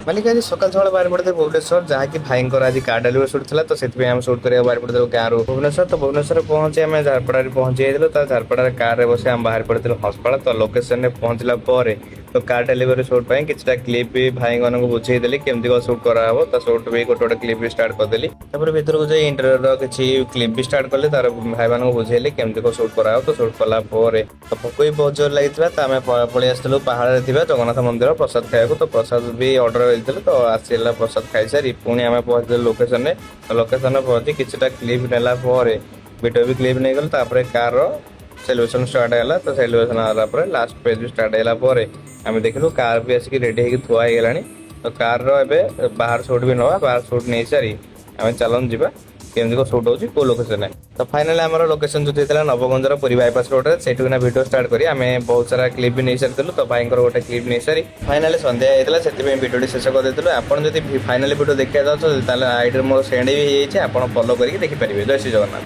ମାଲିକ ଆଜି ସକାଳ ସକାଳ ବାହାରି ପଡ଼ିଥିଲେ ଭୁବନେଶ୍ୱର, ଯାହାକି ଭାଇଙ୍କର ଆଜି କାର୍ ଡେଲିଭରି ସୁଟ୍ ଥିଲା, ତ ସେଥିପାଇଁ ଆମେ ସୁଟ୍ କରିବାକୁ ବାହାରି ପଡ଼ିଥିଲୁ ଗାଁରୁ ଭୁବନେଶ୍ୱର। ତ ଭୁବନେଶ୍ୱରରେ ପହଞ୍ଚି ଆମେ ଝାରପଡ଼ାରେ ପହଞ୍ଚି ଯାଇଥିଲୁ। ତ ଝାରପଡ଼ାରେ କାର୍ରେ ବସି ଆମେ ବାହାରି ପଡ଼ିଥିଲୁ ହସ୍ପିଟାଲ। ତ ଲୋକେସନରେ ପହଞ୍ଚିଲା ପରେ ତ କାର୍ ଡେଲିଭରି ସୁଟ୍ ପାଇଁ କିଛିଟା କ୍ଲିପ୍ ବି ଭାଇମାନଙ୍କୁ ବୁଝେଇଦେଲି କେମିତି କ'ଣ ସୁଟ୍ କରାହବ। ତ ସୁଟ୍ ବି ଗୋଟେ ଗୋଟେ କ୍ଲିପ୍ ବି ଷ୍ଟାର୍ଟ କରିଦେଲି। ତାପରେ ଭିତରକୁ ଯାଇ ଇଣ୍ଟରଭ୍ୟୁର କିଛି କ୍ଲିପ୍ ବି ଷ୍ଟାର୍ଟ କଲି। ତାର ଭାଇମାନଙ୍କୁ ବୁଝେଇଲି କେମିତି କ'ଣ ସୁଟ୍ କରାହବ। ତ ସୁଟ୍ କଲା ପରେ ତ ଭୋକ ବି ବହୁତ ଜୋର ଲାଗିଥିଲା। ତ ଆମେ ପଳେଇ ଆସିଥିଲୁ ପାହାଡ଼ରେ ଥିବା ଜଗନ୍ନାଥ ମନ୍ଦିର ପ୍ରସାଦ ଖାଇବାକୁ। ତ ପ୍ରସାଦ ବି ଅର୍ଡର ଦେଇଥିଲୁ। ତ ଆସିଲା ପ୍ରସାଦ ଖାଇସାରି ପୁଣି ଆମେ ପହଞ୍ଚିଲୁ ଲୋକେସନରେ। ତ ଲୋକେସନରେ ପହଞ୍ଚି କିଛିଟା କ୍ଲିପ୍ ନେଲା ପରେ ଭିଡ଼ିଓ ବି କ୍ଲିପ୍ ନେଇଗଲୁ। ତାପରେ କାର୍ର ସେଲିବ୍ରେସନ୍ ଷ୍ଟାର୍ଟ ହେଲା। ତ ସେଲିବ୍ରେସନ୍ ହେଲା ପରେ ଲାଷ୍ଟ ପେଜ୍ ବି ଷ୍ଟାର୍ଟ ହେଲା ପରେ ଆମେ ଦେଖିଲୁ କାର୍ ବି ଆସିକି ରେଡି ହେଇକି ଥୁଆ ହେଇଗଲାଣି। ତ କାର୍ର ଏବେ ବାହାର ସୁଟ୍ ବି ନେବା। ବାହାର ସୁଟ୍ ନେଇସାରି ଆମେ ଚାଲନ୍ତୁ ଯିବା କେମିତି କ'ଣ ସୁଟ୍ ହେଉଛି କେଉଁ ଲୋକେସନରେ। ତ ଫାଇନାଲି ଆମର ଲୋକେସନ୍ ଯୋଉ ହେଇଥିଲା ନବଗଞ୍ଜର ପୁରୀ ବାଇପାସ୍ ରୋଡ଼ରେ, ସେଇଠୁ କିନା ଭିଡ଼ିଓ ଷ୍ଟାର୍ଟ କରି ଆମେ ବହୁତ ସାରା କ୍ଲିପ୍ ବି ନେଇସାରିଥିଲୁ। ତ ଭାଇଙ୍କର ଗୋଟେ କ୍ଲିପ୍ ନେଇସାରି ଫାଇନାଲି ସନ୍ଧ୍ୟା ହେଇଥିଲା, ସେଥିପାଇଁ ଭିଡ଼ିଓଟି ଶେଷ କରିଦେଇଥିଲୁ। ଆପଣ ଯଦି ଫାଇନାଲି ଭିଡ଼ିଓ ଦେଖିବାକୁ ଚାହୁଁଛନ୍ତି ତାହେଲେ ଆଇଡିରେ ମୋର ସେଣ୍ଡ ବି ହେଇଯାଇଛି, ଆପଣ ଫଲୋ କରିକି ଦେଖିପାରିବେ। ଜୟ ଶ୍ରୀ ଜଗନ୍ନାଥ।